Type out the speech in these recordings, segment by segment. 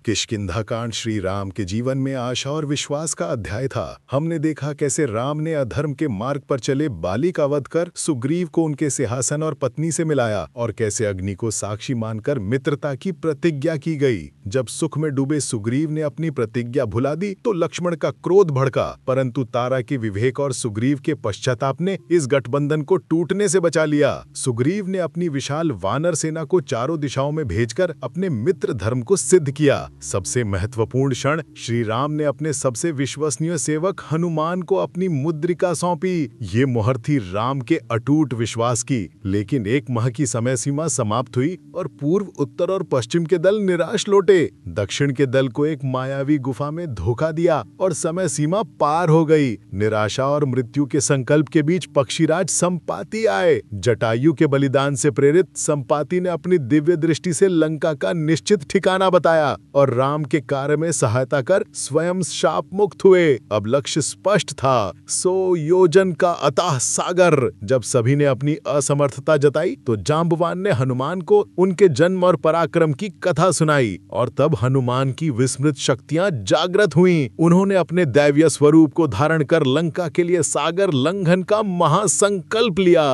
किष्किंधा कांड श्री राम के जीवन में आशा और विश्वास का अध्याय था। हमने देखा कैसे राम ने अधर्म के मार्ग पर चले बाली का वध कर सुग्रीव को उनके सिंहासन और पत्नी से मिलाया और कैसे अग्नि को साक्षी मानकर मित्रता की प्रतिज्ञा की गई। जब सुख में डूबे सुग्रीव ने अपनी प्रतिज्ञा भुला दी तो लक्ष्मण का क्रोध भड़का, परंतु तारा के विवेक और सुग्रीव के पश्चाताप ने इस गठबंधन को टूटने से बचा लिया। सुग्रीव ने अपनी विशाल वानर सेना को चारों दिशाओं में भेजकर अपने मित्र धर्म को सिद्ध किया। सबसे महत्वपूर्ण क्षण, श्री राम ने अपने सबसे विश्वसनीय सेवक हनुमान को अपनी मुद्रिका सौंपी। ये मुहर थी राम के अटूट विश्वास की। लेकिन एक माह की समय सीमा समाप्त हुई और पूर्व, उत्तर और पश्चिम के दल निराश लौटे। दक्षिण के दल को एक मायावी गुफा में धोखा दिया और समय सीमा पार हो गई। निराशा और मृत्यु के संकल्प के बीच पक्षीराज संपाति आए। जटायु के बलिदान से प्रेरित संपाति ने अपनी दिव्य दृष्टि से लंका का निश्चित ठिकाना बताया और राम के कार्य में सहायता कर स्वयं शाप मुक्त हुए। अब लक्ष्य स्पष्ट था, 100 योजन का अथाह सागर। जब सभी ने अपनी असमर्थता जताई तो जांबवान ने हनुमान को उनके जन्म और पराक्रम की कथा सुनाई और तब हनुमान की विस्मृत शक्तियां जागृत हुईं। उन्होंने अपने दैवीय स्वरूप को धारण कर लंका के लिए सागर लंघन का महासंकल्प लिया।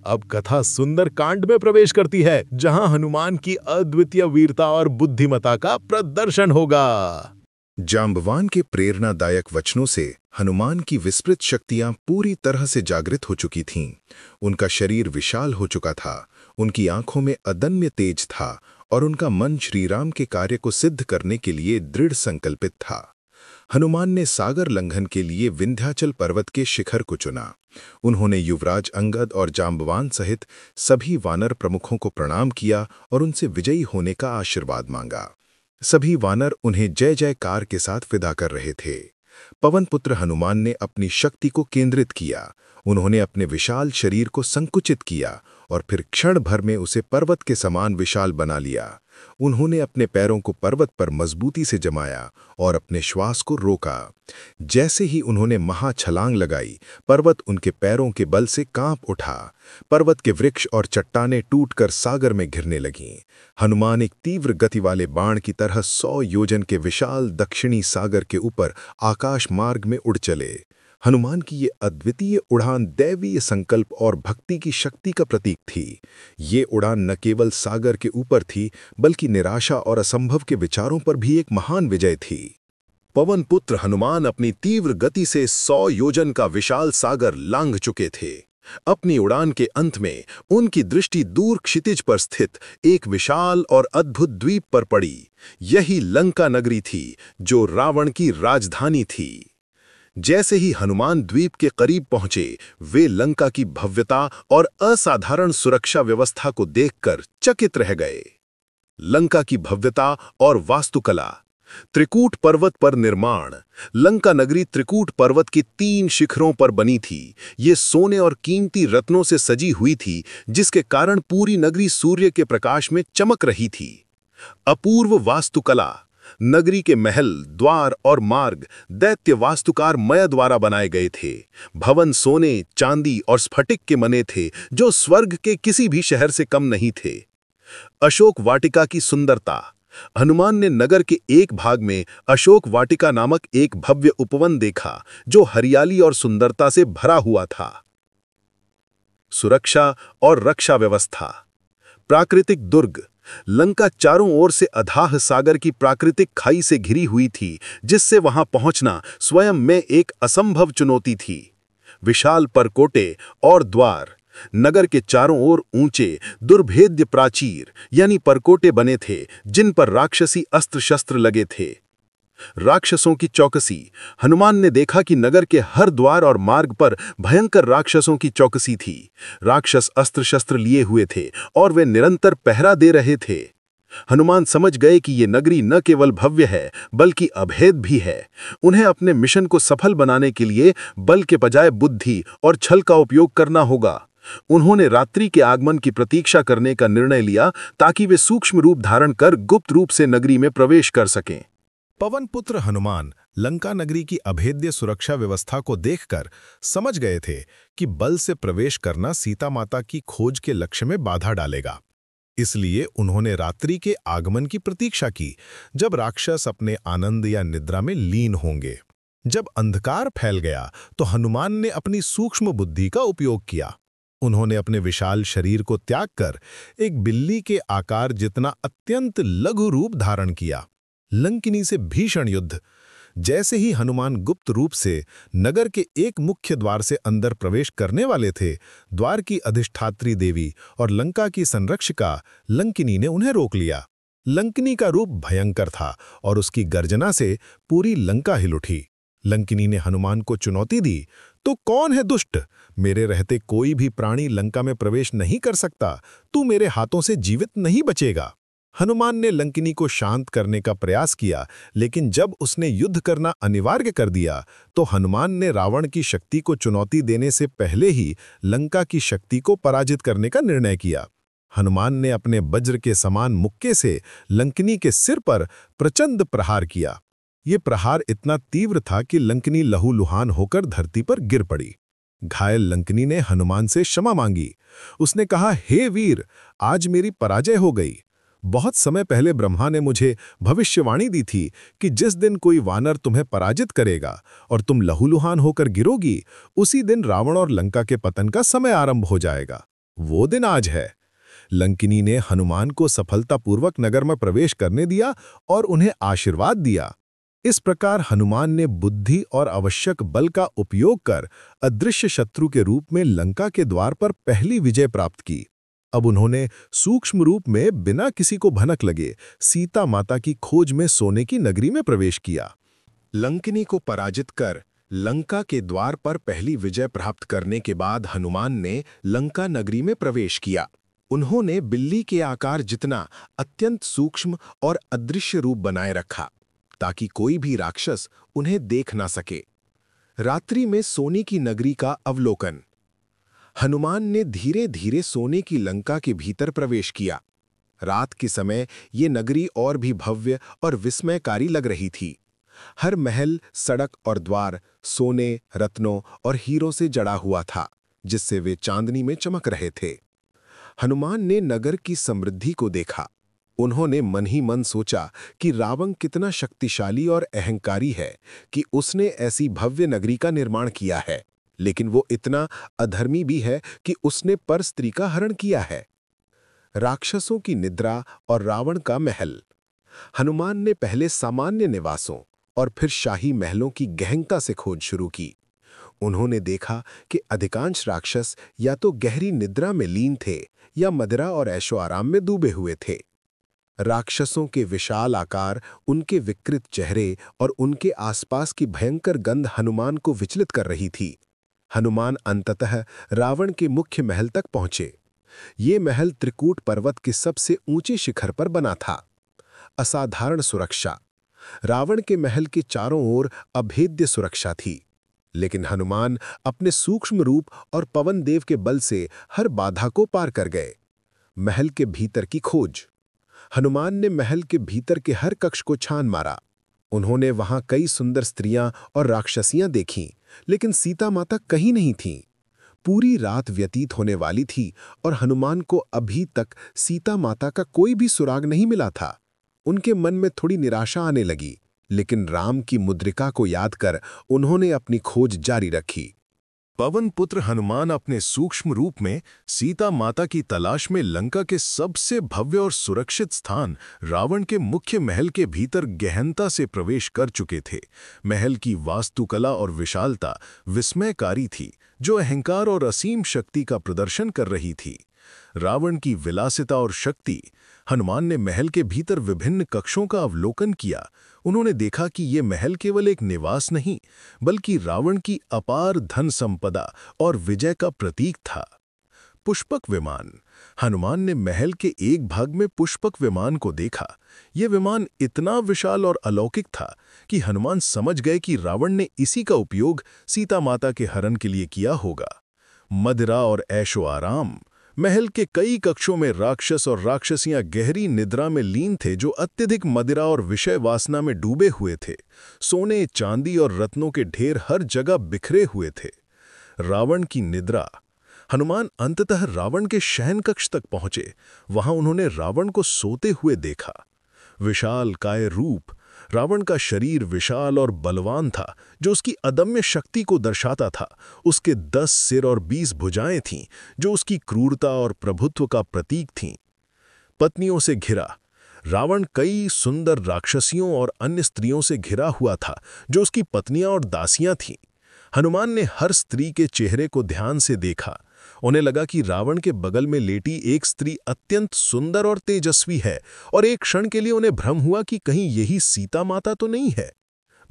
अब कथा सुंदर कांड में प्रवेश करती है, जहां हनुमान की अद्वितीय वीरता और बुद्धिमता का प्रदर्शन होगा। जांबवान के प्रेरणादायक वचनों से हनुमान की विस्तृत शक्तियां पूरी तरह से जागृत हो चुकी थीं। उनका शरीर विशाल हो चुका था, उनकी आंखों में अदम्य तेज था और उनका मन श्रीराम के कार्य को सिद्ध करने के लिए दृढ़ संकल्पित था। हनुमान ने सागर लंघन के लिए विंध्याचल पर्वत के शिखर को चुना। उन्होंने युवराज अंगद और जांबवान सहित सभी वानर प्रमुखों को प्रणाम किया और उनसे विजयी होने का आशीर्वाद मांगा। सभी वानर उन्हें जय जयकार के साथ विदा कर रहे थे। पवन पुत्र हनुमान ने अपनी शक्ति को केंद्रित किया। उन्होंने अपने विशाल शरीर को संकुचित किया और फिर क्षण भर में उसे पर्वत के समान विशाल बना लिया। उन्होंने अपने पैरों को पर्वत पर मजबूती से जमाया और अपने श्वास को रोका। जैसे ही उन्होंने महाछलांग लगाई, पर्वत उनके पैरों के बल से कांप उठा। पर्वत के वृक्ष और चट्टानें टूटकर सागर में घिरने लगीं। हनुमान एक तीव्र गति वाले बाण की तरह 100 योजन के विशाल दक्षिणी सागर के ऊपर आकाश मार्ग में उड़ चले। हनुमान की ये अद्वितीय उड़ान दैवीय संकल्प और भक्ति की शक्ति का प्रतीक थी। ये उड़ान न केवल सागर के ऊपर थी, बल्कि निराशा और असंभव के विचारों पर भी एक महान विजय थी। पवन पुत्र हनुमान अपनी तीव्र गति से 100 योजन का विशाल सागर लांघ चुके थे। अपनी उड़ान के अंत में उनकी दृष्टि दूर क्षितिज पर स्थित एक विशाल और अद्भुत द्वीप पर पड़ी। यही लंका नगरी थी, जो रावण की राजधानी थी। जैसे ही हनुमान द्वीप के करीब पहुंचे, वे लंका की भव्यता और असाधारण सुरक्षा व्यवस्था को देखकर चकित रह गए। लंका की भव्यता और वास्तुकला। त्रिकूट पर्वत पर निर्माण। लंका नगरी त्रिकूट पर्वत की 3 शिखरों पर बनी थी। ये सोने और कीमती रत्नों से सजी हुई थी, जिसके कारण पूरी नगरी सूर्य के प्रकाश में चमक रही थी। अपूर्व वास्तुकला। नगरी के महल, द्वार और मार्ग दैत्य वास्तुकार मय द्वारा बनाए गए थे। भवन सोने, चांदी और स्फटिक के बने थे, जो स्वर्ग के किसी भी शहर से कम नहीं थे। अशोक वाटिका की सुंदरता। हनुमान ने नगर के एक भाग में अशोक वाटिका नामक एक भव्य उपवन देखा, जो हरियाली और सुंदरता से भरा हुआ था। सुरक्षा और रक्षा व्यवस्था। प्राकृतिक दुर्ग। लंका चारों ओर से अथाह सागर की प्राकृतिक खाई से घिरी हुई थी, जिससे वहां पहुंचना स्वयं में एक असंभव चुनौती थी। विशाल परकोटे और द्वार। नगर के चारों ओर ऊंचे दुर्भेद्य प्राचीर यानी परकोटे बने थे, जिन पर राक्षसी अस्त्र शस्त्र लगे थे। राक्षसों की चौकसी। हनुमान ने देखा कि नगर के हर द्वार और मार्ग पर भयंकर राक्षसों की चौकसी थी। राक्षस अस्त्र शस्त्र लिए हुए थे और वे निरंतर पहरा दे रहे थे। हनुमान समझ गए कि ये नगरी न केवल भव्य है, बल्कि अभेद भी है। उन्हें अपने मिशन को सफल बनाने के लिए बल के बजाय बुद्धि और छल का उपयोग करना होगा। उन्होंने रात्रि के आगमन की प्रतीक्षा करने का निर्णय लिया, ताकि वे सूक्ष्म रूप धारण कर गुप्त रूप से नगरी में प्रवेश कर सकें। पवन पुत्र हनुमान लंका नगरी की अभेद्य सुरक्षा व्यवस्था को देखकर समझ गए थे कि बल से प्रवेश करना सीता माता की खोज के लक्ष्य में बाधा डालेगा। इसलिए उन्होंने रात्रि के आगमन की प्रतीक्षा की, जब राक्षस अपने आनंद या निद्रा में लीन होंगे। जब अंधकार फैल गया तो हनुमान ने अपनी सूक्ष्म बुद्धि का उपयोग किया। उन्होंने अपने विशाल शरीर को त्याग कर एक बिल्ली के आकार जितना अत्यंत लघु रूप धारण किया। लंकिनी से भीषण युद्ध। जैसे ही हनुमान गुप्त रूप से नगर के एक मुख्य द्वार से अंदर प्रवेश करने वाले थे, द्वार की अधिष्ठात्री देवी और लंका की संरक्षिका लंकिनी ने उन्हें रोक लिया। लंकिनी का रूप भयंकर था और उसकी गर्जना से पूरी लंका हिल उठी। लंकिनी ने हनुमान को चुनौती दी, तो कौन है दुष्ट? मेरे रहते कोई भी प्राणी लंका में प्रवेश नहीं कर सकता। तू मेरे हाथों से जीवित नहीं बचेगा। हनुमान ने लंकिनी को शांत करने का प्रयास किया, लेकिन जब उसने युद्ध करना अनिवार्य कर दिया तो हनुमान ने रावण की शक्ति को चुनौती देने से पहले ही लंका की शक्ति को पराजित करने का निर्णय किया। हनुमान ने अपने वज्र के समान मुक्के से लंकिनी के सिर पर प्रचंड प्रहार किया। ये प्रहार इतना तीव्र था कि लंकिनी लहूलुहान होकर धरती पर गिर पड़ी। घायल लंकिनी ने हनुमान से क्षमा मांगी। उसने कहा, हे वीर, आज मेरी पराजय हो गई। बहुत समय पहले ब्रह्मा ने मुझे भविष्यवाणी दी थी कि जिस दिन कोई वानर तुम्हें पराजित करेगा और तुम लहूलुहान होकर गिरोगी, उसी दिन रावण और लंका के पतन का समय आरंभ हो जाएगा। वो दिन आज है। लंकिनी ने हनुमान को सफलतापूर्वक नगर में प्रवेश करने दिया और उन्हें आशीर्वाद दिया। इस प्रकार हनुमान ने बुद्धि और आवश्यक बल का उपयोग कर अदृश्य शत्रु के रूप में लंका के द्वार पर पहली विजय प्राप्त की। अब उन्होंने सूक्ष्म रूप में बिना किसी को भनक लगे सीता माता की खोज में सोने की नगरी में प्रवेश किया। लंकिनी को पराजित कर लंका के द्वार पर पहली विजय प्राप्त करने के बाद हनुमान ने लंका नगरी में प्रवेश किया। उन्होंने बिल्ली के आकार जितना अत्यंत सूक्ष्म और अदृश्य रूप बनाए रखा ताकि कोई भी राक्षस उन्हें देख ना सके। रात्रि में सोने की नगरी का अवलोकन। हनुमान ने धीरे धीरे सोने की लंका के भीतर प्रवेश किया। रात के समय ये नगरी और भी भव्य और विस्मयकारी लग रही थी। हर महल, सड़क और द्वार सोने, रत्नों और हीरों से जड़ा हुआ था, जिससे वे चांदनी में चमक रहे थे। हनुमान ने नगर की समृद्धि को देखा। उन्होंने मन ही मन सोचा कि रावण कितना शक्तिशाली और अहंकारी है कि उसने ऐसी भव्य नगरी का निर्माण किया है, लेकिन वो इतना अधर्मी भी है कि उसने पर स्त्री का हरण किया है। राक्षसों की निद्रा और रावण का महल। हनुमान ने पहले सामान्य निवासों और फिर शाही महलों की गहनता से खोज शुरू की। उन्होंने देखा कि अधिकांश राक्षस या तो गहरी निद्रा में लीन थे या मदिरा और ऐशो आराम में डूबे हुए थे। राक्षसों के विशाल आकार, उनके विकृत चेहरे और उनके आसपास की भयंकर गंध हनुमान को विचलित कर रही थी। हनुमान अंततः रावण के मुख्य महल तक पहुंचे। ये महल त्रिकूट पर्वत के सबसे ऊंचे शिखर पर बना था। असाधारण सुरक्षा। रावण के महल के चारों ओर अभेद्य सुरक्षा थी, लेकिन हनुमान अपने सूक्ष्म रूप और पवन देव के बल से हर बाधा को पार कर गए। महल के भीतर की खोज। हनुमान ने महल के भीतर के हर कक्ष को छान मारा। उन्होंने वहां कई सुंदर स्त्रियां और राक्षसियां देखीं, लेकिन सीता माता कहीं नहीं थीं। पूरी रात व्यतीत होने वाली थी और हनुमान को अभी तक सीता माता का कोई भी सुराग नहीं मिला था। उनके मन में थोड़ी निराशा आने लगी, लेकिन राम की मुद्रिका को याद कर उन्होंने अपनी खोज जारी रखी। पवन पुत्र हनुमान अपने सूक्ष्म रूप में सीता माता की तलाश में लंका के सबसे भव्य और सुरक्षित स्थान रावण के मुख्य महल के भीतर गहनता से प्रवेश कर चुके थे। महल की वास्तुकला और विशालता विस्मयकारी थी, जो अहंकार और असीम शक्ति का प्रदर्शन कर रही थी। रावण की विलासिता और शक्ति। हनुमान ने महल के भीतर विभिन्न कक्षों का अवलोकन किया। उन्होंने देखा कि ये महल केवल एक निवास नहीं, बल्कि रावण की अपार धन संपदा और विजय का प्रतीक था। पुष्पक विमान। हनुमान ने महल के एक भाग में पुष्पक विमान को देखा। यह विमान इतना विशाल और अलौकिक था कि हनुमान समझ गए कि रावण ने इसी का उपयोग सीता माता के हरण के लिए किया होगा। मदिरा और ऐशो आराम। महल के कई कक्षों में राक्षस और राक्षसियां गहरी निद्रा में लीन थे, जो अत्यधिक मदिरा और विषय वासना में डूबे हुए थे। सोने, चांदी और रत्नों के ढेर हर जगह बिखरे हुए थे। रावण की निद्रा। हनुमान अंततः रावण के शयन कक्ष तक पहुंचे। वहां उन्होंने रावण को सोते हुए देखा। विशाल काय रूप, रावण का शरीर विशाल और बलवान था, जो उसकी अदम्य शक्ति को दर्शाता था। उसके 10 सिर और 20 भुजाएं थीं, जो उसकी क्रूरता और प्रभुत्व का प्रतीक थीं। पत्नियों से घिरा, रावण कई सुंदर राक्षसियों और अन्य स्त्रियों से घिरा हुआ था, जो उसकी पत्नियां और दासियां थीं। हनुमान ने हर स्त्री के चेहरे को ध्यान से देखा। उन्हें लगा कि रावण के बगल में लेटी एक स्त्री अत्यंत सुंदर और तेजस्वी है, और एक क्षण के लिए उन्हें भ्रम हुआ कि कहीं यही सीता माता तो नहीं है।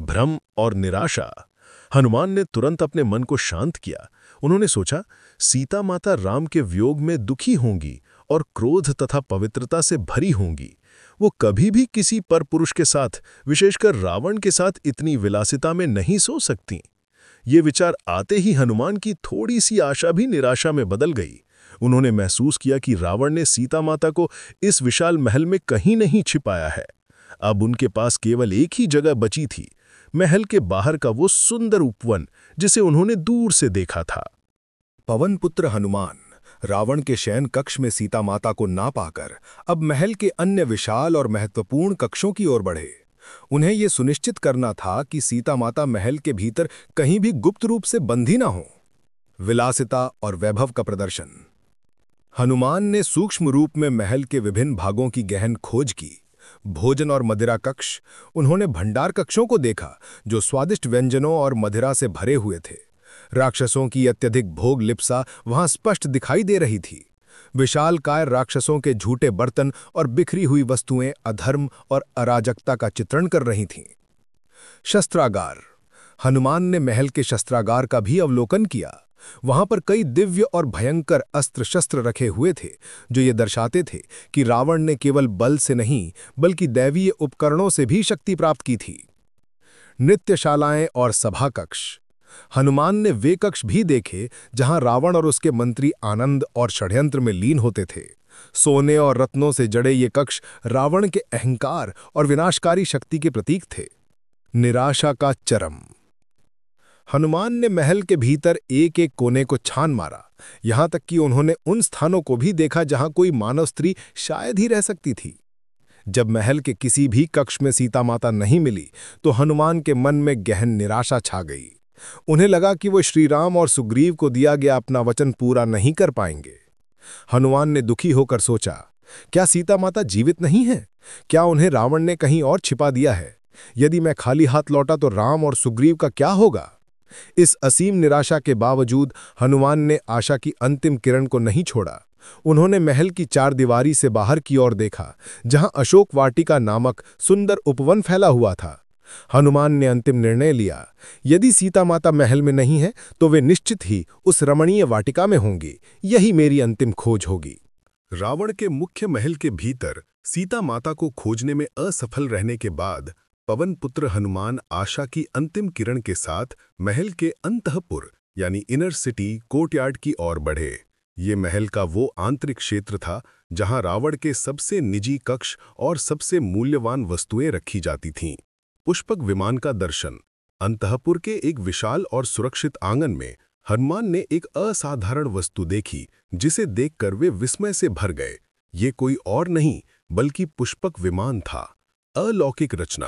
भ्रम और निराशा। हनुमान ने तुरंत अपने मन को शांत किया। उन्होंने सोचा, सीता माता राम के वियोग में दुखी होंगी और क्रोध तथा पवित्रता से भरी होंगी। वो कभी भी किसी परपुरुष के साथ, विशेषकर रावण के साथ, इतनी विलासिता में नहीं सो सकती। ये विचार आते ही हनुमान की थोड़ी सी आशा भी निराशा में बदल गई। उन्होंने महसूस किया कि रावण ने सीता माता को इस विशाल महल में कहीं नहीं छिपाया है। अब उनके पास केवल एक ही जगह बची थी, महल के बाहर का वो सुंदर उपवन जिसे उन्होंने दूर से देखा था। पवन पुत्र हनुमान रावण के शयन कक्ष में सीता माता को ना पाकर अब महल के अन्य विशाल और महत्वपूर्ण कक्षों की ओर बढ़े। उन्हें यह सुनिश्चित करना था कि सीता माता महल के भीतर कहीं भी गुप्त रूप से बंधी ना हो। विलासिता और वैभव का प्रदर्शन। हनुमान ने सूक्ष्म रूप में महल के विभिन्न भागों की गहन खोज की। भोजन और मदिरा कक्ष। उन्होंने भंडार कक्षों को देखा, जो स्वादिष्ट व्यंजनों और मदिरा से भरे हुए थे। राक्षसों की अत्यधिक भोग लिप्सा वहां स्पष्ट दिखाई दे रही थी। विशालकाय राक्षसों के झूठे बर्तन और बिखरी हुई वस्तुएं अधर्म और अराजकता का चित्रण कर रही थीं। शस्त्रागार। हनुमान ने महल के शस्त्रागार का भी अवलोकन किया। वहां पर कई दिव्य और भयंकर अस्त्र शस्त्र रखे हुए थे, जो ये दर्शाते थे कि रावण ने केवल बल से नहीं बल्कि दैवीय उपकरणों से भी शक्ति प्राप्त की थी। नृत्यशालाएं और सभा कक्ष। हनुमान ने वे कक्ष भी देखे जहां रावण और उसके मंत्री आनंद और षड्यंत्र में लीन होते थे। सोने और रत्नों से जड़े ये कक्ष रावण के अहंकार और विनाशकारी शक्ति के प्रतीक थे। निराशा का चरम। हनुमान ने महल के भीतर एक एक कोने को छान मारा, यहां तक कि उन्होंने उन स्थानों को भी देखा जहां कोई मानव स्त्री शायद ही रह सकती थी। जब महल के किसी भी कक्ष में सीता माता नहीं मिली, तो हनुमान के मन में गहन निराशा छा गई। उन्हें लगा कि वो श्री राम और सुग्रीव को दिया गया अपना वचन पूरा नहीं कर पाएंगे। हनुमान ने दुखी होकर सोचा, क्या सीता माता जीवित नहीं है? क्या उन्हें रावण ने कहीं और छिपा दिया है? यदि मैं खाली हाथ लौटा तो राम और सुग्रीव का क्या होगा? इस असीम निराशा के बावजूद हनुमान ने आशा की अंतिम किरण को नहीं छोड़ा। उन्होंने महल की चारदीवारी से बाहर की ओर देखा, जहां अशोक वाटिका नामक सुंदर उपवन फैला हुआ था। हनुमान ने अंतिम निर्णय लिया, यदि सीता माता महल में नहीं है तो वे निश्चित ही उस रमणीय वाटिका में होंगी। यही मेरी अंतिम खोज होगी। रावण के मुख्य महल के भीतर सीता माता को खोजने में असफल रहने के बाद पवन पुत्र हनुमान आशा की अंतिम किरण के साथ महल के अंतःपुर यानी इनर सिटी कोर्टयार्ड की ओर बढ़े। ये महल का वो आंतरिक क्षेत्र था जहां रावण के सबसे निजी कक्ष और सबसे मूल्यवान वस्तुएं रखी जाती थीं। पुष्पक विमान का दर्शन। अंतःपुर के एक विशाल और सुरक्षित आंगन में हनुमान ने एक असाधारण वस्तु देखी, जिसे देखकर वे विस्मय से भर गए। ये कोई और नहीं बल्कि पुष्पक विमान था। अलौकिक रचना।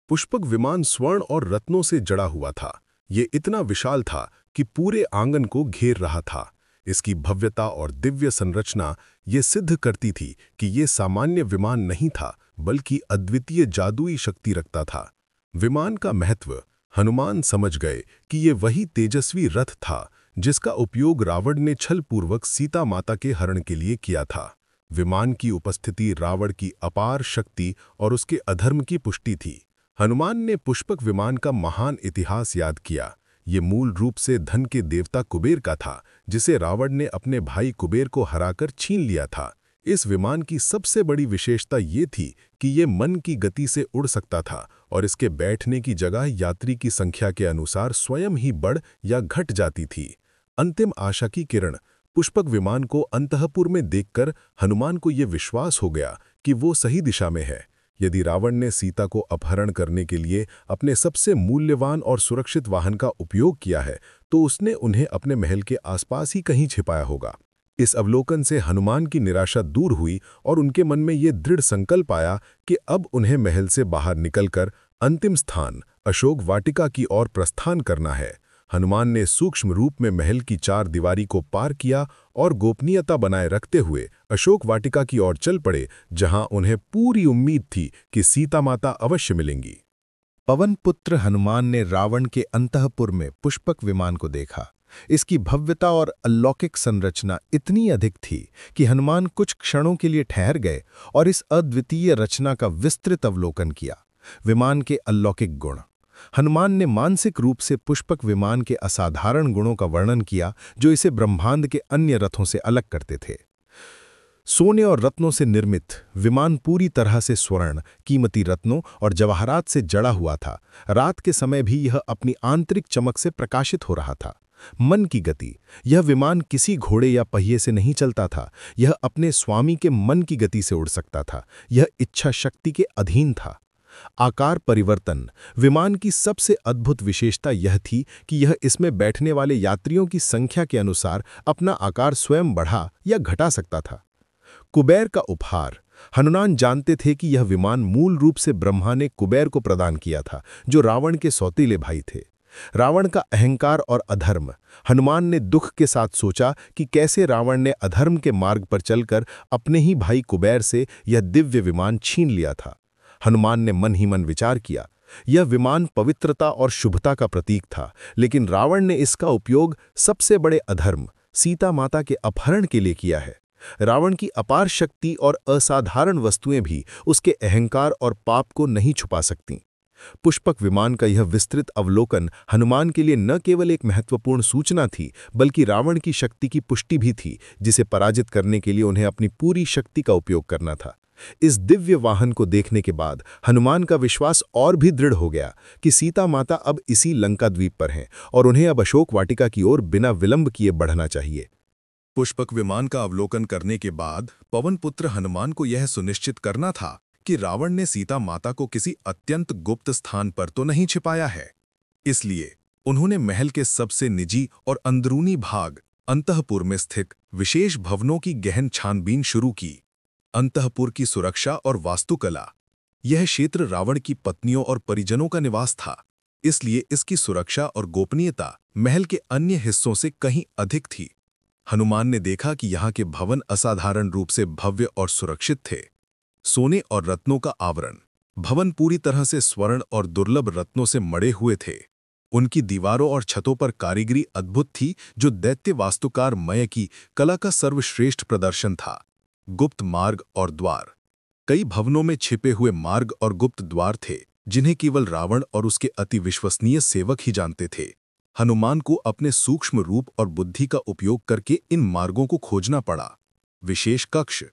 पुष्पक विमान स्वर्ण और रत्नों से जड़ा हुआ था। ये इतना विशाल था कि पूरे आंगन को घेर रहा था। इसकी भव्यता और दिव्य संरचना ये सिद्ध करती थी कि ये सामान्य विमान नहीं था, बल्कि अद्वितीय जादुई शक्ति रखता था। विमान का महत्व। हनुमान समझ गए कि ये वही तेजस्वी रथ था जिसका उपयोग रावण ने छलपूर्वक सीता माता के हरण के लिए किया था। विमान की उपस्थिति रावण की अपार शक्ति और उसके अधर्म की पुष्टि थी। हनुमान ने पुष्पक विमान का महान इतिहास याद किया। ये मूल रूप से धन के देवता कुबेर का था, जिसे रावण ने अपने भाई कुबेर को हराकर छीन लिया था। इस विमान की सबसे बड़ी विशेषता ये थी कि ये मन की गति से उड़ सकता था और इसके बैठने की जगह यात्री की संख्या के अनुसार स्वयं ही बढ़ या घट जाती थी। अंतिम आशा की किरण। पुष्पक विमान को अंतःपुर में देखकर हनुमान को ये विश्वास हो गया कि वो सही दिशा में है। यदि रावण ने सीता को अपहरण करने के लिए अपने सबसे मूल्यवान और सुरक्षित वाहन का उपयोग किया है, तो उसने उन्हें अपने महल के आसपास ही कहीं छिपाया होगा। इस अवलोकन से हनुमान की निराशा दूर हुई और उनके मन में ये दृढ़ संकल्प आया कि अब उन्हें महल से बाहर निकलकर अंतिम स्थान अशोक वाटिका की ओर प्रस्थान करना है। हनुमान ने सूक्ष्म रूप में महल की चार दीवारी को पार किया और गोपनीयता बनाए रखते हुए अशोक वाटिका की ओर चल पड़े, जहां उन्हें पूरी उम्मीद थी कि सीता माता अवश्य मिलेंगी। पवन पुत्र हनुमान ने रावण के अंतःपुर में पुष्पक विमान को देखा। इसकी भव्यता और अलौकिक संरचना इतनी अधिक थी कि हनुमान कुछ क्षणों के लिए ठहर गए और इस अद्वितीय रचना का विस्तृत अवलोकन किया। विमान के अलौकिक गुण। हनुमान ने मानसिक रूप से पुष्पक विमान के असाधारण गुणों का वर्णन किया, जो इसे ब्रह्मांड के अन्य रथों से अलग करते थे। सोने और रत्नों से निर्मित विमान पूरी तरह से स्वर्ण, कीमती रत्नों और जवाहरात से जड़ा हुआ था। रात के समय भी यह अपनी आंतरिक चमक से प्रकाशित हो रहा था। मन की गति। यह विमान किसी घोड़े या पहिए से नहीं चलता था, यह अपने स्वामी के मन की गति से उड़ सकता था। यह इच्छा शक्ति के अधीन था। आकार परिवर्तन। विमान की सबसे अद्भुत विशेषता यह थी कि यह इसमें बैठने वाले यात्रियों की संख्या के अनुसार अपना आकार स्वयं बढ़ा या घटा सकता था। कुबेर का उपहार। हनुमान जानते थे कि यह विमान मूल रूप से ब्रह्मा ने कुबेर को प्रदान किया था, जो रावण के सौतेले भाई थे। रावण का अहंकार और अधर्म। हनुमान ने दुख के साथ सोचा कि कैसे रावण ने अधर्म के मार्ग पर चलकर अपने ही भाई कुबेर से यह दिव्य विमान छीन लिया था। हनुमान ने मन ही मन विचार किया, यह विमान पवित्रता और शुभता का प्रतीक था, लेकिन रावण ने इसका उपयोग सबसे बड़े अधर्म, सीता माता के अपहरण के लिए किया है। रावण की अपार शक्ति और असाधारण वस्तुएं भी उसके अहंकार और पाप को नहीं छुपा सकतीं। पुष्पक विमान का यह विस्तृत अवलोकन हनुमान के लिए न केवल एक महत्वपूर्ण सूचना थी, बल्कि रावण की शक्ति की पुष्टि भी थी, जिसे पराजित करने के लिए उन्हें अपनी पूरी शक्ति का उपयोग करना था। इस दिव्य वाहन को देखने के बाद हनुमान का विश्वास और भी दृढ़ हो गया कि सीता माता अब इसी लंका द्वीप पर हैं और उन्हें अब अशोक वाटिका की ओर बिना विलंब किए बढ़ना चाहिए। पुष्पक विमान का अवलोकन करने के बाद पवन पुत्र हनुमान को यह सुनिश्चित करना था कि रावण ने सीता माता को किसी अत्यंत गुप्त स्थान पर तो नहीं छिपाया है। इसलिए उन्होंने महल के सबसे निजी और अंदरूनी भाग अंतःपुर में स्थित विशेष भवनों की गहन छानबीन शुरू की। अंतःपुर की सुरक्षा और वास्तुकला। यह क्षेत्र रावण की पत्नियों और परिजनों का निवास था, इसलिए इसकी सुरक्षा और गोपनीयता महल के अन्य हिस्सों से कहीं अधिक थी। हनुमान ने देखा कि यहाँ के भवन असाधारण रूप से भव्य और सुरक्षित थे। सोने और रत्नों का आवरण। भवन पूरी तरह से स्वर्ण और दुर्लभ रत्नों से मढ़े हुए थे। उनकी दीवारों और छतों पर कारीगरी अद्भुत थी, जो दैत्य वास्तुकार मय की कला का सर्वश्रेष्ठ प्रदर्शन था। गुप्त मार्ग और द्वार। कई भवनों में छिपे हुए मार्ग और गुप्त द्वार थे, जिन्हें केवल रावण और उसके अति विश्वसनीय सेवक ही जानते थे। हनुमान को अपने सूक्ष्म रूप और बुद्धि का उपयोग करके इन मार्गों को खोजना पड़ा। विशेष कक्ष।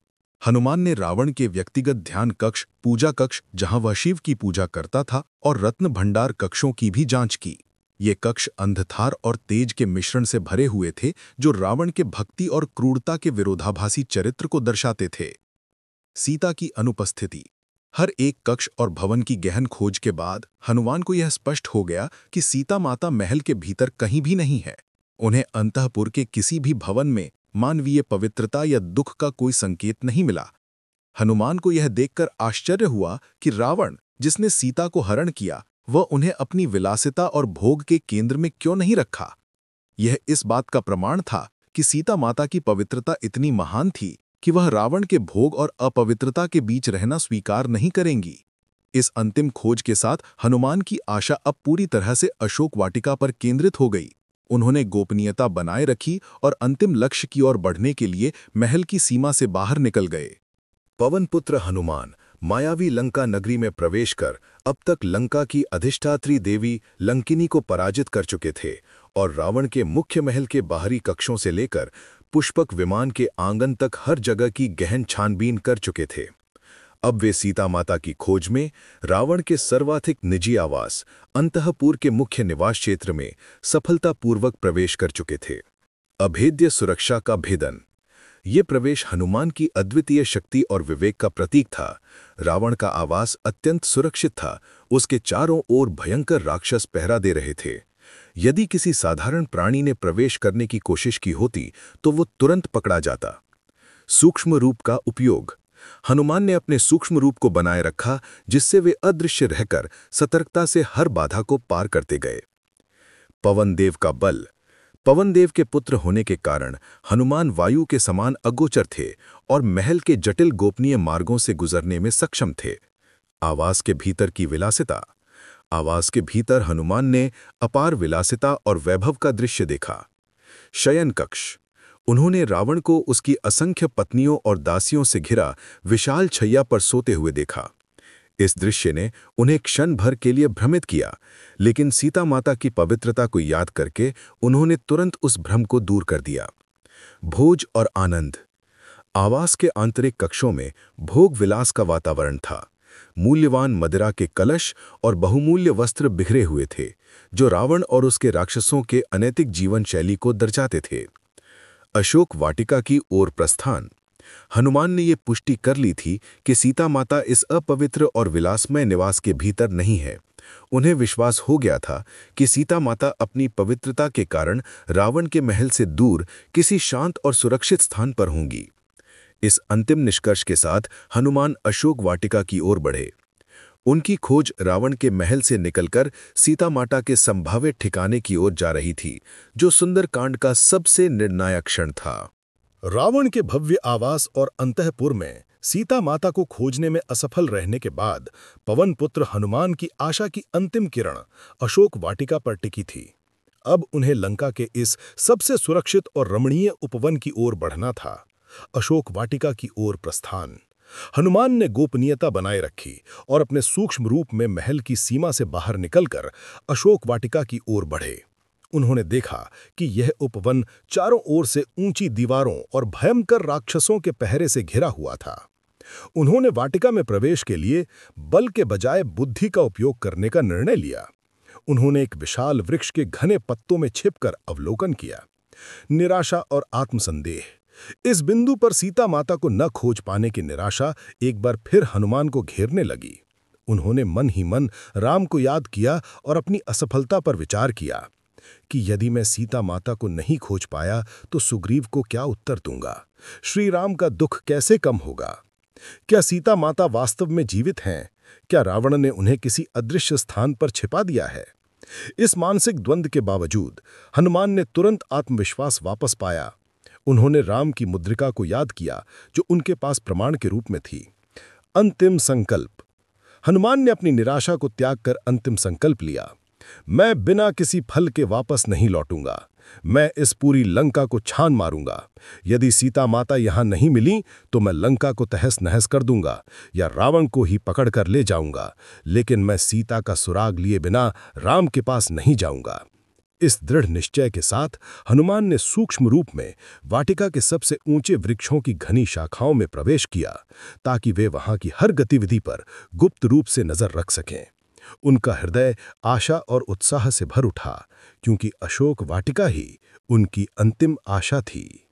हनुमान ने रावण के व्यक्तिगत ध्यान कक्ष, पूजा कक्ष जहां वह शिव की पूजा करता था, और रत्न भंडार कक्षों की भी जांच की। ये कक्ष अंधकार और तेज के मिश्रण से भरे हुए थे, जो रावण के भक्ति और क्रूरता के विरोधाभासी चरित्र को दर्शाते थे। सीता की अनुपस्थिति। हर एक कक्ष और भवन की गहन खोज के बाद हनुमान को यह स्पष्ट हो गया कि सीता माता महल के भीतर कहीं भी नहीं है। उन्हें अंतःपुर के किसी भी भवन में मानवीय पवित्रता या दुख का कोई संकेत नहीं मिला। हनुमान को यह देखकर आश्चर्य हुआ कि रावण, जिसने सीता को हरण किया, वह उन्हें अपनी विलासिता और भोग के केंद्र में क्यों नहीं रखा। यह इस बात का प्रमाण था कि सीता माता की पवित्रता इतनी महान थी कि वह रावण के भोग और अपवित्रता के बीच रहना स्वीकार नहीं करेंगी। इस अंतिम खोज के साथ हनुमान की आशा अब पूरी तरह से अशोक वाटिका पर केंद्रित हो गई। उन्होंने गोपनीयता बनाए रखी और अंतिम लक्ष्य की ओर बढ़ने के लिए महल की सीमा से बाहर निकल गए। पवन पुत्र हनुमान मायावी लंका नगरी में प्रवेश कर अब तक लंका की अधिष्ठात्री देवी लंकिनी को पराजित कर चुके थे और रावण के मुख्य महल के बाहरी कक्षों से लेकर पुष्पक विमान के आंगन तक हर जगह की गहन छानबीन कर चुके थे। अब वे सीता माता की खोज में रावण के सर्वाधिक निजी आवास अंतःपुर के मुख्य निवास क्षेत्र में सफलतापूर्वक प्रवेश कर चुके थे। अभेद्य सुरक्षा का भेदन। ये प्रवेश हनुमान की अद्वितीय शक्ति और विवेक का प्रतीक था। रावण का आवास अत्यंत सुरक्षित था, उसके चारों ओर भयंकर राक्षस पहरा दे रहे थे। यदि किसी साधारण प्राणी ने प्रवेश करने की कोशिश की होती तो वो तुरंत पकड़ा जाता। सूक्ष्म रूप का उपयोग। हनुमान ने अपने सूक्ष्म रूप को बनाए रखा, जिससे वे अदृश्य रहकर सतर्कता से हर बाधा को पार करते गए। पवन देव का बल। पवन देव के पुत्र होने के कारण हनुमान वायु के समान अगोचर थे और महल के जटिल गोपनीय मार्गों से गुजरने में सक्षम थे। आवास के भीतर की विलासिता। आवास के भीतर हनुमान ने अपार विलासिता और वैभव का दृश्य देखा। शयन कक्ष। उन्होंने रावण को उसकी असंख्य पत्नियों और दासियों से घिरा विशाल छैया पर सोते हुए देखा। इस दृश्य ने उन्हें क्षण भर के लिए भ्रमित किया, लेकिन सीता माता की पवित्रता को याद करके उन्होंने तुरंत उस भ्रम को दूर कर दिया। भोज और आनंद। आवास के आंतरिक कक्षों में भोग विलास का वातावरण था। मूल्यवान मदिरा के कलश और बहुमूल्य वस्त्र बिखरे हुए थे, जो रावण और उसके राक्षसों के अनैतिक जीवन शैली को दर्शाते थे। अशोक वाटिका की ओर प्रस्थान। हनुमान ने ये पुष्टि कर ली थी कि सीता माता इस अपवित्र और विलासमय निवास के भीतर नहीं है। उन्हें विश्वास हो गया था कि सीता माता अपनी पवित्रता के कारण रावण के महल से दूर किसी शांत और सुरक्षित स्थान पर होंगी। इस अंतिम निष्कर्ष के साथ हनुमान अशोक वाटिका की ओर बढ़े। उनकी खोज रावण के महल से निकलकर सीता माता के संभावित ठिकाने की ओर जा रही थी, जो सुंदरकांड का सबसे निर्णायक क्षण था। रावण के भव्य आवास और अंतःपुर में सीता माता को खोजने में असफल रहने के बाद पवन पुत्र हनुमान की आशा की अंतिम किरण अशोक वाटिका पर टिकी थी। अब उन्हें लंका के इस सबसे सुरक्षित और रमणीय उपवन की ओर बढ़ना था। अशोक वाटिका की ओर प्रस्थान। हनुमान ने गोपनीयता बनाए रखी और अपने सूक्ष्म रूप में महल की सीमा से बाहर निकलकर अशोक वाटिका की ओर बढ़े। उन्होंने देखा कि यह उपवन चारों ओर से ऊंची दीवारों और भयंकर राक्षसों के पहरे से घिरा हुआ था। उन्होंने वाटिका में प्रवेश के लिए बल के बजाय बुद्धि का उपयोग करने का निर्णय लिया। उन्होंने एक विशाल वृक्ष के घने पत्तों में छिपकर अवलोकन किया। निराशा और आत्मसंदेह। इस बिंदु पर सीता माता को न खोज पाने की निराशा एक बार फिर हनुमान को घेरने लगी। उन्होंने मन ही मन राम को याद किया और अपनी असफलता पर विचार किया कि यदि मैं सीता माता को नहीं खोज पाया तो सुग्रीव को क्या उत्तर दूंगा? श्री राम का दुख कैसे कम होगा? क्या सीता माता वास्तव में जीवित हैं? क्या रावण ने उन्हें किसी अदृश्य स्थान पर छिपा दिया है? इस मानसिक द्वंद्व के बावजूद हनुमान ने तुरंत आत्मविश्वास वापस पाया। उन्होंने राम की मुद्रिका को याद किया, जो उनके पास प्रमाण के रूप में थी। अंतिम संकल्प। हनुमान ने अपनी निराशा को त्याग कर अंतिम संकल्प लिया। मैं बिना किसी फल के वापस नहीं लौटूंगा। मैं इस पूरी लंका को छान मारूंगा। यदि सीता माता यहां नहीं मिली तो मैं लंका को तहस नहस कर दूंगा या रावण को ही पकड़ कर ले जाऊंगा, लेकिन मैं सीता का सुराग लिए बिना राम के पास नहीं जाऊंगा। इस दृढ़ निश्चय के साथ हनुमान ने सूक्ष्म रूप में वाटिका के सबसे ऊंचे वृक्षों की घनी शाखाओं में प्रवेश किया, ताकि वे वहां की हर गतिविधि पर गुप्त रूप से नजर रख सकें। उनका हृदय आशा और उत्साह से भर उठा, क्योंकि अशोक वाटिका ही उनकी अंतिम आशा थी।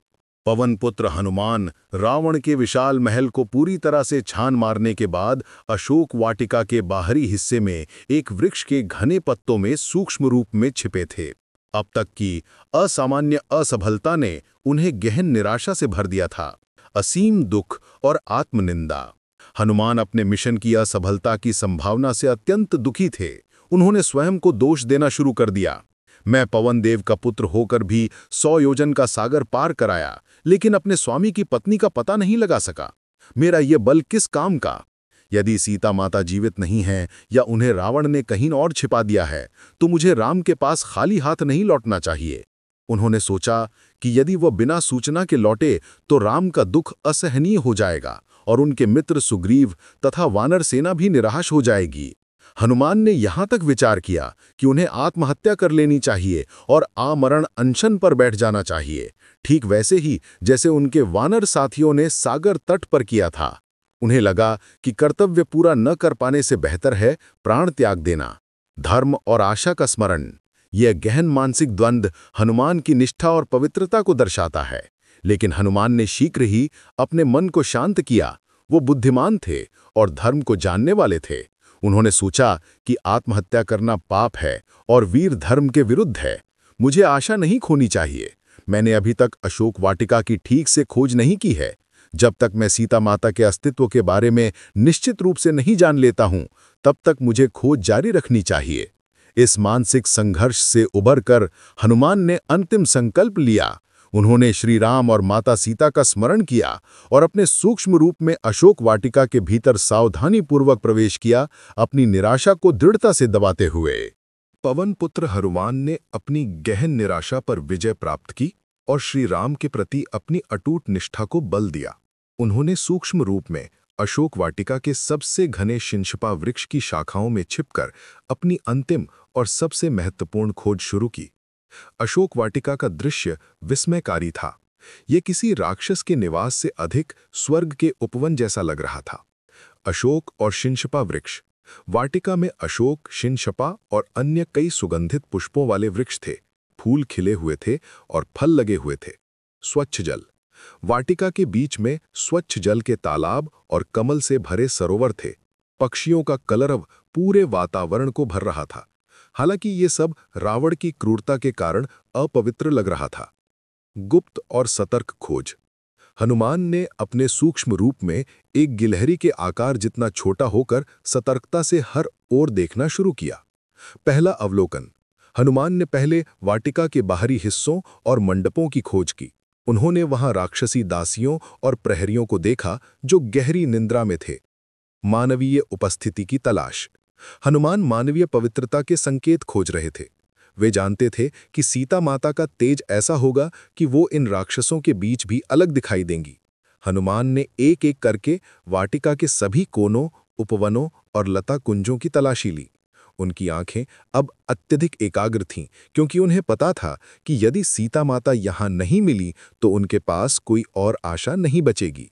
पवन पुत्र हनुमान रावण के विशाल महल को पूरी तरह से छान मारने के बाद अशोक वाटिका के बाहरी हिस्से में एक वृक्ष के घने पत्तों में सूक्ष्म रूप में छिपे थे। अब तक की असामान्य असफलता ने उन्हें गहन निराशा से भर दिया था। असीम दुख और आत्मनिंदा। हनुमान अपने मिशन की असफलता की संभावना से अत्यंत दुखी थे। उन्होंने स्वयं को दोष देना शुरू कर दिया। मैं पवन देव का पुत्र होकर भी 100 योजन का सागर पार कराया, लेकिन अपने स्वामी की पत्नी का पता नहीं लगा सका। मेरा ये बल किस काम का? यदि सीता माता जीवित नहीं है या उन्हें रावण ने कहीं और छिपा दिया है, तो मुझे राम के पास खाली हाथ नहीं लौटना चाहिए। उन्होंने सोचा कि यदि वह बिना सूचना के लौटे तो राम का दुख असहनीय हो जाएगा और उनके मित्र सुग्रीव तथा वानर सेना भी निराश हो जाएगी। हनुमान ने यहां तक विचार किया कि उन्हें आत्महत्या कर लेनी चाहिए और आमरण अनशन पर बैठ जाना चाहिए, ठीक वैसे ही जैसे उनके वानर साथियों ने सागर तट पर किया था। उन्हें लगा कि कर्तव्य पूरा न कर पाने से बेहतर है प्राण त्याग देना। धर्म और आशा का स्मरण। यह गहन मानसिक द्वंद्व हनुमान की निष्ठा और पवित्रता को दर्शाता है। लेकिन हनुमान ने शीघ्र ही अपने मन को शांत किया। वो बुद्धिमान थे और धर्म को जानने वाले थे। उन्होंने सोचा कि आत्महत्या करना पाप है और वीर धर्म के विरुद्ध है। मुझे आशा नहीं खोनी चाहिए। मैंने अभी तक अशोक वाटिका की ठीक से खोज नहीं की है। जब तक मैं सीता माता के अस्तित्व के बारे में निश्चित रूप से नहीं जान लेता हूं, तब तक मुझे खोज जारी रखनी चाहिए। इस मानसिक संघर्ष से उबरकर हनुमान ने अंतिम संकल्प लिया। उन्होंने श्री राम और माता सीता का स्मरण किया और अपने सूक्ष्म रूप में अशोक वाटिका के भीतर सावधानीपूर्वक प्रवेश किया, अपनी निराशा को दृढ़ता से दबाते हुए। पवन पुत्र हनुमान ने अपनी गहन निराशा पर विजय प्राप्त की और श्री राम के प्रति अपनी अटूट निष्ठा को बल दिया। उन्होंने सूक्ष्म रूप में अशोक वाटिका के सबसे घने शिंशपा वृक्ष की शाखाओं में छिपकर अपनी अंतिम और सबसे महत्वपूर्ण खोज शुरू की। अशोक वाटिका का दृश्य विस्मयकारी था। ये किसी राक्षस के निवास से अधिक स्वर्ग के उपवन जैसा लग रहा था। अशोक और शिंशपा वृक्ष। वाटिका में अशोक, शिंशपा और अन्य कई सुगंधित पुष्पों वाले वृक्ष थे। फूल खिले हुए थे और फल लगे हुए थे। स्वच्छ जल। वाटिका के बीच में स्वच्छ जल के तालाब और कमल से भरे सरोवर थे। पक्षियों का कलरव पूरे वातावरण को भर रहा था। हालांकि ये सब रावण की क्रूरता के कारण अपवित्र लग रहा था। गुप्त और सतर्क खोज। हनुमान ने अपने सूक्ष्म रूप में एक गिलहरी के आकार जितना छोटा होकर सतर्कता से हर ओर देखना शुरू किया। पहला अवलोकन। हनुमान ने पहले वाटिका के बाहरी हिस्सों और मंडपों की खोज की। उन्होंने वहां राक्षसी दासियों और प्रहरियों को देखा जो गहरी निंद्रा में थे। मानवीय उपस्थिति की तलाश। हनुमान मानवीय पवित्रता के संकेत खोज रहे थे। वे जानते थे कि सीता माता का तेज ऐसा होगा कि वो इन राक्षसों के बीच भी अलग दिखाई देंगी। हनुमान ने एक एक करके वाटिका के सभी कोनों, उपवनों और लता कुंजों की तलाशी ली। उनकी आंखें अब अत्यधिक एकाग्र थीं, क्योंकि उन्हें पता था कि यदि सीता माता यहाँ नहीं मिली तो उनके पास कोई और आशा नहीं बचेगी।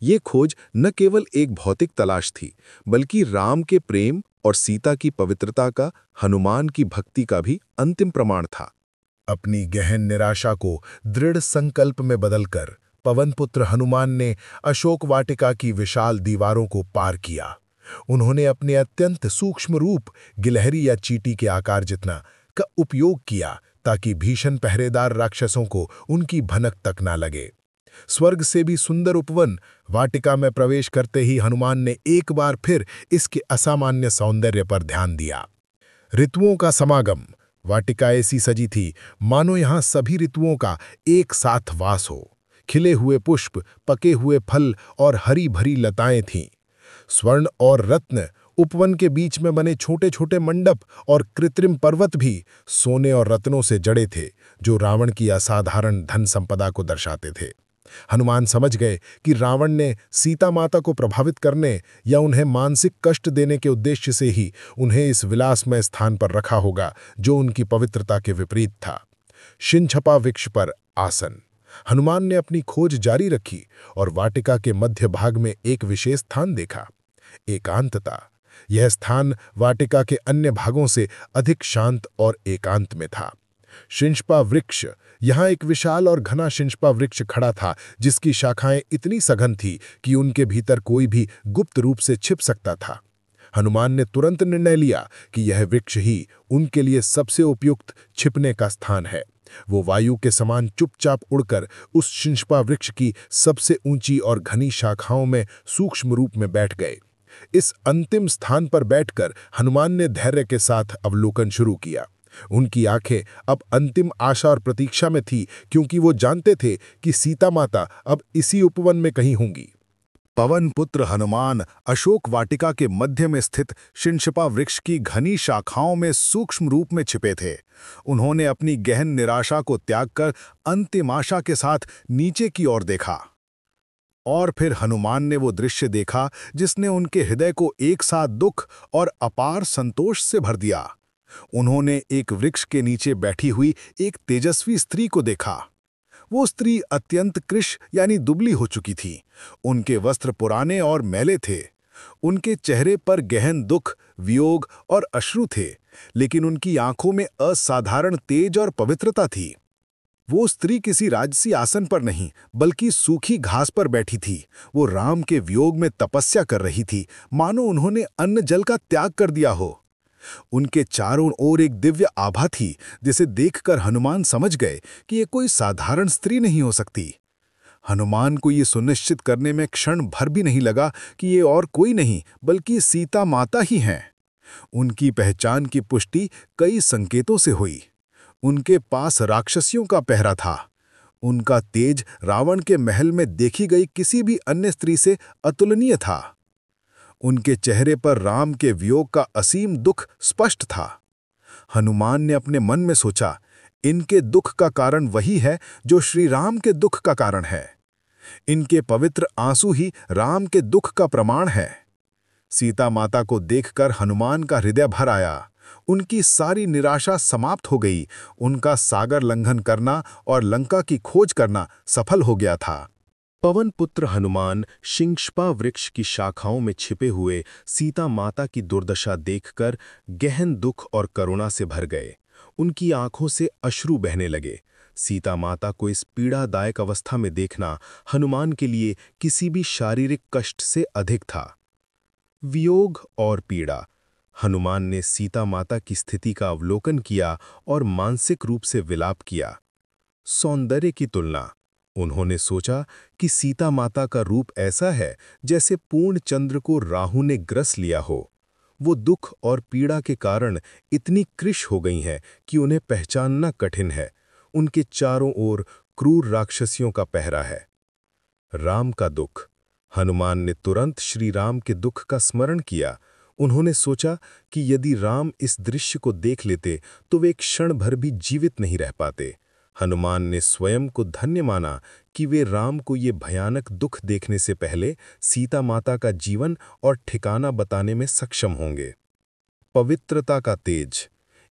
ये खोज न केवल एक भौतिक तलाश थी, बल्कि राम के प्रेम और सीता की पवित्रता का, हनुमान की भक्ति का भी अंतिम प्रमाण था। अपनी गहन निराशा को दृढ़ संकल्प में बदलकर पवनपुत्र हनुमान ने अशोक वाटिका की विशाल दीवारों को पार किया। उन्होंने अपने अत्यंत सूक्ष्म रूप, गिलहरी या चींटी के आकार जितना, का उपयोग किया ताकि भीषण पहरेदार राक्षसों को उनकी भनक तक न लगे। स्वर्ग से भी सुंदर उपवन वाटिका में प्रवेश करते ही हनुमान ने एक बार फिर इसके असामान्य सौंदर्य पर ध्यान दिया। ऋतुओं का समागम। वाटिका ऐसी सजी थी मानो यहाँ सभी ऋतुओं का एक साथ वास हो। खिले हुए पुष्प, पके हुए फल और हरी भरी लताएं थीं। स्वर्ण और रत्न। उपवन के बीच में बने छोटे छोटे मंडप और कृत्रिम पर्वत भी सोने और रत्नों से जड़े थे, जो रावण की असाधारण धन संपदा को दर्शाते थे। हनुमान समझ गए कि रावण ने सीता माता को प्रभावित करने या उन्हें मानसिक कष्ट देने के उद्देश्य से ही उन्हें इस विलासमय स्थान पर रखा होगा, जो उनकी पवित्रता के विपरीत था। शिंशपा वृक्ष पर आसन। हनुमान ने अपनी खोज जारी रखी और वाटिका के मध्य भाग में एक विशेष स्थान देखा। एकांतता। यह स्थान वाटिका के अन्य भागों से अधिक शांत और एकांत में था। शिंशपा वृक्ष। यहाँ एक विशाल और घना शिंशपा वृक्ष खड़ा था, जिसकी शाखाएं इतनी सघन थी कि उनके भीतर कोई भी गुप्त रूप से छिप सकता था। हनुमान ने तुरंत निर्णय लिया कि यह वृक्ष ही उनके लिए सबसे उपयुक्त छिपने का स्थान है। वो वायु के समान चुपचाप उड़कर उस शिंशपा वृक्ष की सबसे ऊंची और घनी शाखाओं में सूक्ष्म रूप में बैठ गए। इस अंतिम स्थान पर बैठकर हनुमान ने धैर्य के साथ अवलोकन शुरू किया। उनकी आंखें अब अंतिम आशा और प्रतीक्षा में थी, क्योंकि वो जानते थे कि सीता माता अब इसी उपवन में कहीं होंगी। पवन पुत्र हनुमान अशोक वाटिका के मध्य में स्थित शिंशपा वृक्ष की घनी शाखाओं में सूक्ष्म रूप में छिपे थे। उन्होंने अपनी गहन निराशा को त्याग कर अंतिम आशा के साथ नीचे की ओर देखा। और फिर हनुमान ने वो दृश्य देखा जिसने उनके हृदय को एक साथ दुख और अपार संतोष से भर दिया। उन्होंने एक वृक्ष के नीचे बैठी हुई एक तेजस्वी स्त्री को देखा। वो स्त्री अत्यंत कृश यानी दुबली हो चुकी थी। उनके वस्त्र पुराने और मैले थे। उनके चेहरे पर गहन दुख, वियोग और अश्रु थे, लेकिन उनकी आंखों में असाधारण तेज और पवित्रता थी। वो स्त्री किसी राजसी आसन पर नहीं बल्कि सूखी घास पर बैठी थी। वो राम के वियोग में तपस्या कर रही थी, मानो उन्होंने अन्न जल का त्याग कर दिया हो। उनके चारों ओर एक दिव्य आभा थी, जिसे देखकर हनुमान समझ गए कि ये कोई साधारण स्त्री नहीं हो सकती। हनुमान को ये सुनिश्चित करने में क्षण भर भी नहीं लगा कि ये और कोई नहीं बल्कि सीता माता ही हैं। उनकी पहचान की पुष्टि कई संकेतों से हुई। उनके पास राक्षसियों का पहरा था। उनका तेज रावण के महल में देखी गई किसी भी अन्य स्त्री से अतुलनीय था। उनके चेहरे पर राम के वियोग का असीम दुख स्पष्ट था। हनुमान ने अपने मन में सोचा, इनके दुख का कारण वही है जो श्री राम के दुख का कारण है। इनके पवित्र आंसू ही राम के दुख का प्रमाण है। सीता माता को देखकर हनुमान का हृदय भर आया। उनकी सारी निराशा समाप्त हो गई। उनका सागर लंघन करना और लंका की खोज करना सफल हो गया था। पवन पुत्र हनुमान शिंशपा वृक्ष की शाखाओं में छिपे हुए सीता माता की दुर्दशा देखकर गहन दुख और करुणा से भर गए। उनकी आंखों से अश्रु बहने लगे। सीता माता को इस पीड़ादायक अवस्था में देखना हनुमान के लिए किसी भी शारीरिक कष्ट से अधिक था। वियोग और पीड़ा। हनुमान ने सीता माता की स्थिति का अवलोकन किया और मानसिक रूप से विलाप किया। सौंदर्य की तुलना। उन्होंने सोचा कि सीता माता का रूप ऐसा है जैसे पूर्ण चंद्र को राहु ने ग्रस लिया हो। वो दुख और पीड़ा के कारण इतनी कृश हो गई हैं कि उन्हें पहचानना कठिन है। उनके चारों ओर क्रूर राक्षसियों का पहरा है। राम का दुख। हनुमान ने तुरंत श्री राम के दुख का स्मरण किया। उन्होंने सोचा कि यदि राम इस दृश्य को देख लेते तो वे एक क्षण भर भी जीवित नहीं रह पाते। हनुमान ने स्वयं को धन्य माना कि वे राम को ये भयानक दुख देखने से पहले सीता माता का जीवन और ठिकाना बताने में सक्षम होंगे। पवित्रता का तेज।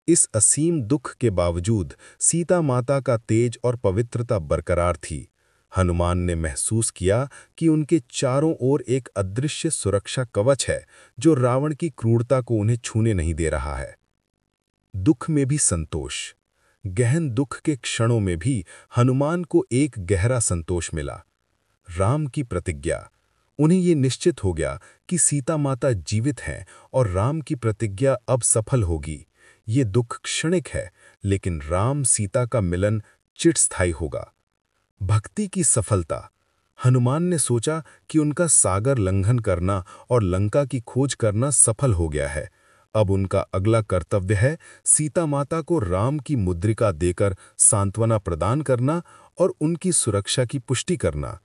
इस असीम दुख के बावजूद सीता माता का तेज और पवित्रता बरकरार थी। हनुमान ने महसूस किया कि उनके चारों ओर एक अदृश्य सुरक्षा कवच है जो रावण की क्रूरता को उन्हें छूने नहीं दे रहा है। दुख में भी संतोष। गहन दुख के क्षणों में भी हनुमान को एक गहरा संतोष मिला। राम की प्रतिज्ञा। उन्हें ये निश्चित हो गया कि सीता माता जीवित हैं और राम की प्रतिज्ञा अब सफल होगी। ये दुख क्षणिक है, लेकिन राम सीता का मिलन चिरस्थायी होगा। भक्ति की सफलता। हनुमान ने सोचा कि उनका सागर लंघन करना और लंका की खोज करना सफल हो गया है। अब उनका अगला कर्तव्य है सीता माता को राम की मुद्रिका देकर सांत्वना प्रदान करना और उनकी सुरक्षा की पुष्टि करना।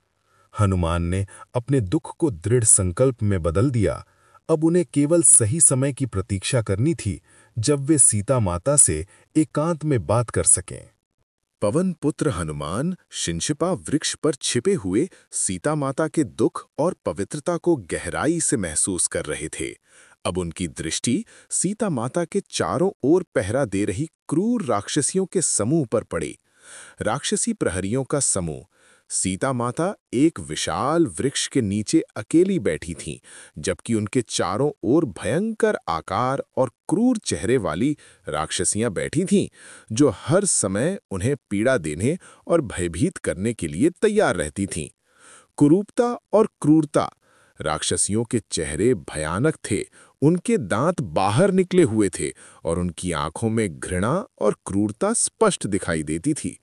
हनुमान ने अपने दुख को दृढ़ संकल्प में बदल दिया। अब उन्हें केवल सही समय की प्रतीक्षा करनी थी जब वे सीता माता से एकांत में बात कर सकें। पवन पुत्र हनुमान शिंशपा वृक्ष पर छिपे हुए सीता माता के दुख और पवित्रता को गहराई से महसूस कर रहे थे। अब उनकी दृष्टि सीता माता के चारों ओर पहरा दे रही क्रूर राक्षसियों के समूह पर पड़ी। राक्षसी प्रहरियों का समूह। सीता माता एक विशाल वृक्ष के नीचे अकेली बैठी थीं, जबकि उनके चारों ओर भयंकर आकार और क्रूर चेहरे वाली राक्षसियां बैठी थीं, जो हर समय उन्हें पीड़ा देने और भयभीत करने के लिए तैयार रहती थीं। कुरूपता और क्रूरता। राक्षसियों के चेहरे भयानक थे। उनके दांत बाहर निकले हुए थे और उनकी आंखों में घृणा और क्रूरता स्पष्ट दिखाई देती थी।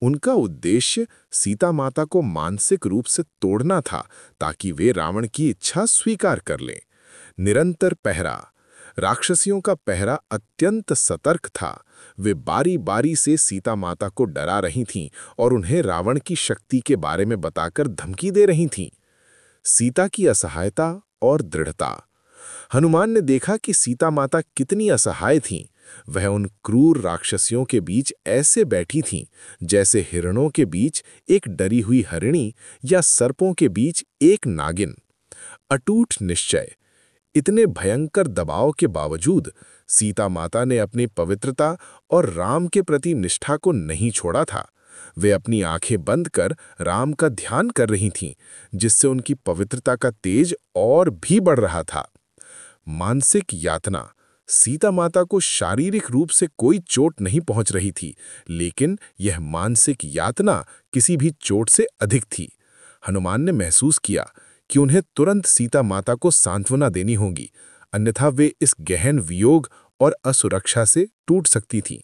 उनका उद्देश्य सीता माता को मानसिक रूप से तोड़ना था ताकि वे रावण की इच्छा स्वीकार कर लें। निरंतर पहरा। राक्षसियों का पहरा अत्यंत सतर्क था। वे बारी बारी से सीता माता को डरा रही थीं और उन्हें रावण की शक्ति के बारे में बताकर धमकी दे रही थीं। सीता की असहायता और दृढ़ता। हनुमान ने देखा कि सीता माता कितनी असहाय थीं। वह उन क्रूर राक्षसियों के बीच ऐसे बैठी थीं जैसे हिरणों के बीच एक डरी हुई हरिणी या सर्पों के बीच एक नागिन। अटूट निश्चय। इतने भयंकर दबाव के बावजूद सीता माता ने अपनी पवित्रता और राम के प्रति निष्ठा को नहीं छोड़ा था। वे अपनी आंखें बंद कर राम का ध्यान कर रही थीं, जिससे उनकी पवित्रता का तेज और भी बढ़ रहा था। मानसिक यातना। सीता माता को शारीरिक रूप से कोई चोट नहीं पहुंच रही थी, लेकिन यह मानसिक यातना किसी भी चोट से अधिक थी। हनुमान ने महसूस किया कि उन्हें तुरंत सीता माता को सांत्वना देनी होगी, अन्यथा वे इस गहन वियोग और असुरक्षा से टूट सकती थीं।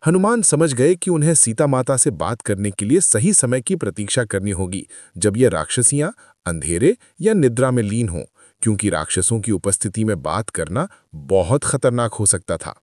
हनुमान समझ गए कि उन्हें सीता माता से बात करने के लिए सही समय की प्रतीक्षा करनी होगी, जब ये राक्षसियां अंधेरे या निद्रा में लीन हों, क्योंकि राक्षसों की उपस्थिति में बात करना बहुत खतरनाक हो सकता था।